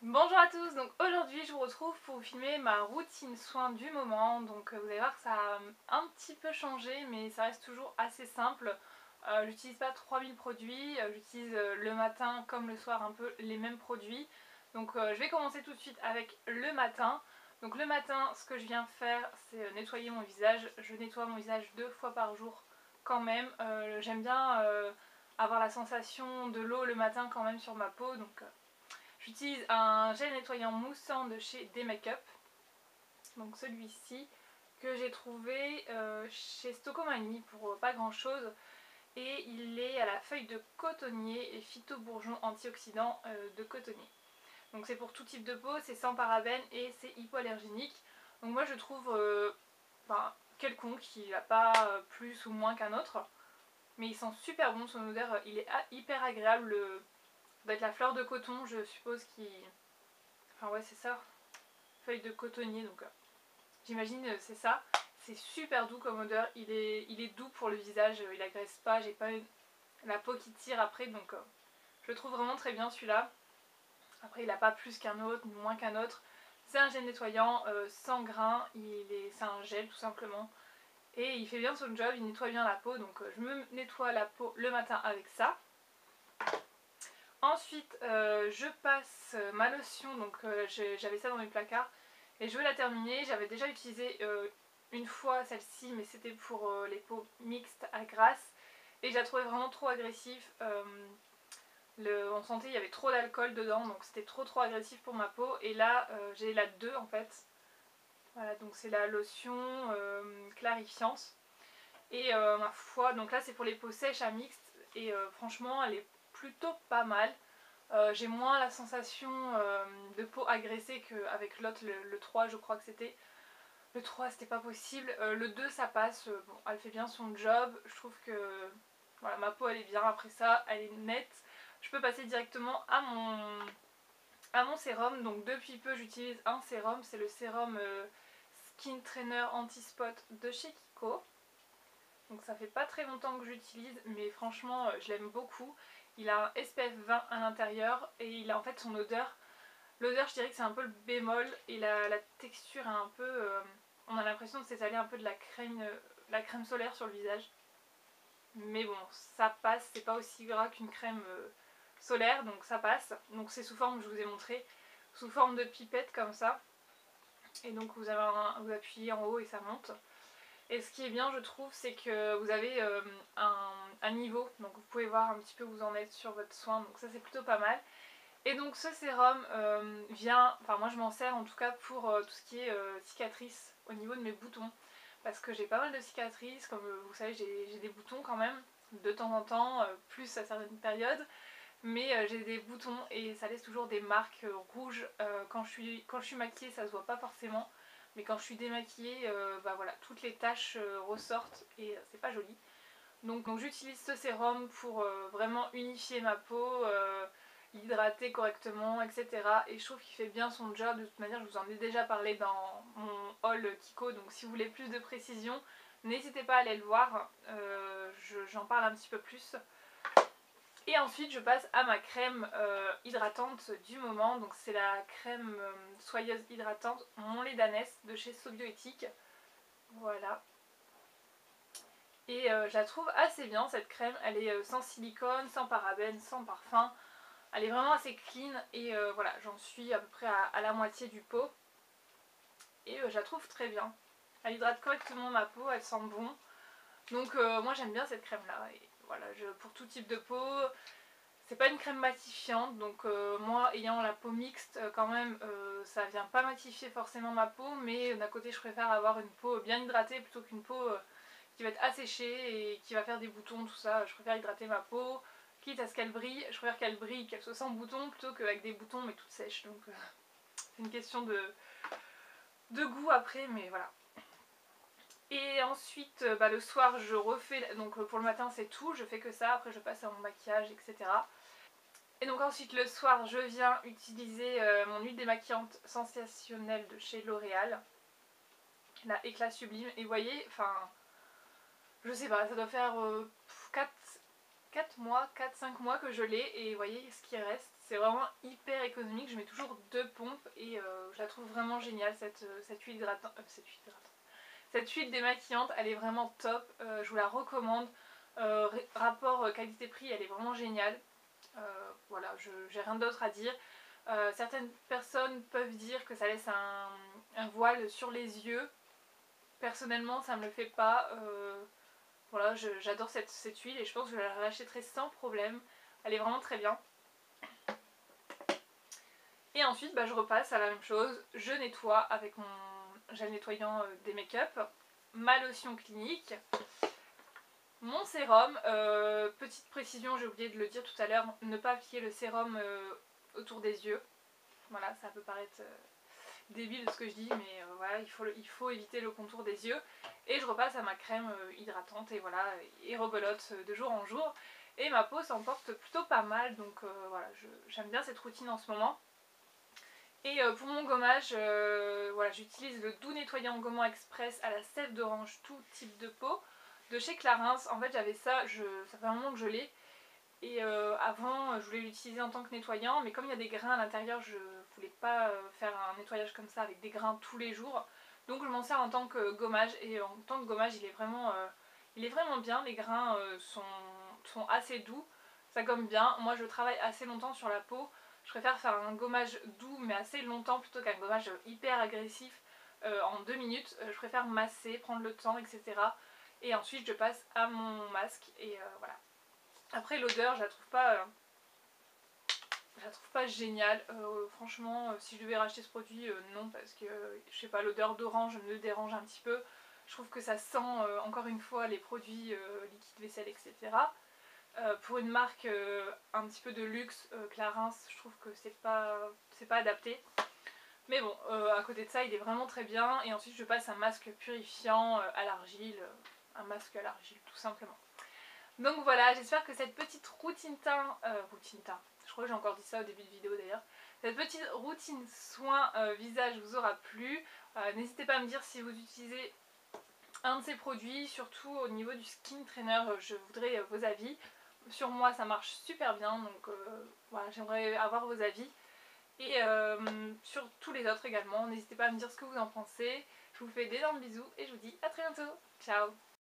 Bonjour à tous, donc aujourd'hui je vous retrouve pour vous filmer ma routine soin du moment. Donc vous allez voir que ça a un petit peu changé mais ça reste toujours assez simple. J'utilise pas 3000 produits, j'utilise le matin comme le soir un peu les mêmes produits. Donc je vais commencer tout de suite avec le matin. Donc le matin ce que je viens faire c'est nettoyer mon visage. Je nettoie mon visage 2 fois par jour quand même. J'aime bien avoir la sensation de l'eau le matin quand même sur ma peau. Donc j'utilise un gel nettoyant moussant de chez D-Makeup, donc celui-ci que j'ai trouvé chez Stocomanie pour pas grand chose, et il est à la feuille de cotonnier et phyto-bourgeon antioxydant de cotonnier. Donc c'est pour tout type de peau, c'est sans parabènes et c'est hypoallergénique. Donc moi je trouve quelconque, il n'a pas plus ou moins qu'un autre, mais il sent super bon, son odeur il est hyper agréable. Ça doit être la fleur de coton je suppose qui... Enfin ouais c'est ça, feuille de cotonnier, donc j'imagine c'est ça. C'est super doux comme odeur, il est doux pour le visage, il agresse pas, j'ai pas la peau qui tire après, donc je le trouve vraiment très bien celui-là. Après il n'a pas plus qu'un autre, ni moins qu'un autre. C'est un gel nettoyant sans grains, c'est un gel tout simplement. Et il fait bien son job, il nettoie bien la peau, donc je me nettoie la peau le matin avec ça. Ensuite je passe ma lotion, donc j'avais ça dans mes placards et je veux la terminer. J'avais déjà utilisé une fois celle-ci mais c'était pour les peaux mixtes à grasse et je la trouvais vraiment trop agressive. On sentait qu'il y avait trop d'alcool dedans, donc c'était trop agressif pour ma peau. Et là j'ai la 2 en fait. Voilà, donc c'est la lotion clarifiante. Et ma foi, donc là c'est pour les peaux sèches à mixtes et franchement elle est plutôt pas mal. J'ai moins la sensation de peau agressée qu'avec l'autre, le 3 je crois que c'était. Le 3 c'était pas possible, le 2 ça passe, bon, elle fait bien son job, je trouve que voilà, ma peau elle est bien après ça, elle est nette. Je peux passer directement à mon sérum, donc depuis peu j'utilise un sérum, c'est le sérum Skin Trainer Anti-Spot de chez Kiko. Donc ça fait pas très longtemps que j'utilise mais franchement je l'aime beaucoup. Il a un SPF 20 à l'intérieur et il a en fait son odeur. L'odeur je dirais que c'est un peu le bémol et la texture est un peu... on a l'impression de s'étaler un peu de la crème solaire sur le visage. Mais bon ça passe, c'est pas aussi gras qu'une crème solaire donc ça passe. Donc c'est sous forme, je vous ai montré, sous forme de pipette comme ça. Et donc vous appuyez en haut et ça monte. Et ce qui est bien je trouve c'est que vous avez un niveau, donc vous pouvez voir un petit peu où vous en êtes sur votre soin, donc ça c'est plutôt pas mal. Et donc ce sérum vient, enfin moi je m'en sers en tout cas pour tout ce qui est cicatrices au niveau de mes boutons. Parce que j'ai pas mal de cicatrices, comme vous savez j'ai des boutons quand même, de temps en temps, plus à certaines périodes. Mais j'ai des boutons et ça laisse toujours des marques rouges. Quand je suis maquillée ça se voit pas forcément. Mais quand je suis démaquillée, bah voilà, toutes les taches ressortent et c'est pas joli. Donc j'utilise ce sérum pour vraiment unifier ma peau, l'hydrater correctement, etc. Et je trouve qu'il fait bien son job. De toute manière, je vous en ai déjà parlé dans mon haul Kiko. Donc si vous voulez plus de précision, n'hésitez pas à aller le voir. J'en parle un petit peu plus. Et ensuite, je passe à ma crème hydratante du moment. Donc c'est la crème soyeuse hydratante Mon lait d'ânesse de chez Sobioéthique. Voilà. Et je la trouve assez bien cette crème, elle est sans silicone, sans parabènes, sans parfum. Elle est vraiment assez clean et voilà, j'en suis à peu près à la moitié du pot. Et je la trouve très bien. Elle hydrate correctement ma peau, elle sent bon. Donc moi j'aime bien cette crème là. Et voilà, pour tout type de peau, c'est pas une crème matifiante. Donc moi ayant la peau mixte quand même, ça vient pas matifier forcément ma peau. Mais d'un côté je préfère avoir une peau bien hydratée plutôt qu'une peau... qui va être asséchée et qui va faire des boutons, tout ça. Je préfère hydrater ma peau, quitte à ce qu'elle brille. Je préfère qu'elle brille, qu'elle soit sans boutons, plutôt qu'avec des boutons mais toute sèche. Donc c'est une question de goût après, mais voilà. Et ensuite, le soir, je refais, donc pour le matin c'est tout, je fais que ça, après je passe à mon maquillage, etc. Et donc ensuite le soir, je viens utiliser mon huile démaquillante sensationnelle de chez L'Oréal, la Éclat Sublime. Et vous voyez, enfin, je sais pas, ça doit faire 4 mois, 4-5 mois que je l'ai et vous voyez ce qui reste, c'est vraiment hyper économique, je mets toujours 2 pompes et je la trouve vraiment géniale cette huile hydratante, cette huile démaquillante, elle est vraiment top, je vous la recommande. Rapport qualité-prix, elle est vraiment géniale. Voilà, j'ai rien d'autre à dire. Certaines personnes peuvent dire que ça laisse un voile sur les yeux. Personnellement, ça me le fait pas. Voilà, j'adore cette huile et je pense que je la rachèterai sans problème. Elle est vraiment très bien. Et ensuite, je repasse à la même chose. Je nettoie avec mon gel nettoyant des make-up, ma lotion clinique, mon sérum. Petite précision, j'ai oublié de le dire tout à l'heure, ne pas appliquer le sérum autour des yeux. Voilà, ça peut paraître débile ce que je dis, mais voilà, il faut éviter le contour des yeux. Et je repasse à ma crème hydratante et voilà, et rebelote de jour en jour. Et ma peau s'en porte plutôt pas mal, donc voilà, j'aime bien cette routine en ce moment. Et pour mon gommage, voilà, j'utilise le doux nettoyant gommant express à la sève d'orange, tout type de peau, de chez Clarins. En fait j'avais ça, ça fait un moment que je l'ai. Et avant je voulais l'utiliser en tant que nettoyant, mais comme il y a des grains à l'intérieur, je voulais pas faire un nettoyage comme ça avec des grains tous les jours. Donc je m'en sers en tant que gommage, et en tant que gommage il est vraiment bien, les grains sont assez doux, ça gomme bien. Moi je travaille assez longtemps sur la peau, je préfère faire un gommage doux mais assez longtemps plutôt qu'un gommage hyper agressif en 2 minutes. Je préfère masser, prendre le temps, etc. Et ensuite je passe à mon masque et voilà. Après l'odeur je la trouve pas géniale, franchement si je devais racheter ce produit non, parce que je sais pas, l'odeur d'orange me dérange un petit peu. Je trouve que ça sent encore une fois les produits liquides vaisselle, etc. Pour une marque un petit peu de luxe, Clarins, je trouve que c'est pas adapté. Mais bon, à côté de ça il est vraiment très bien. Et ensuite je passe un masque purifiant à l'argile, un masque à l'argile tout simplement. Donc voilà, j'espère que cette petite routine teint, je crois que j'ai encore dit ça au début de vidéo d'ailleurs, cette petite routine soin visage vous aura plu. N'hésitez pas à me dire si vous utilisez un de ces produits, surtout au niveau du skin trainer, je voudrais vos avis. Sur moi ça marche super bien, donc voilà, j'aimerais avoir vos avis. Et sur tous les autres également, n'hésitez pas à me dire ce que vous en pensez. Je vous fais d'énormes bisous et je vous dis à très bientôt. Ciao!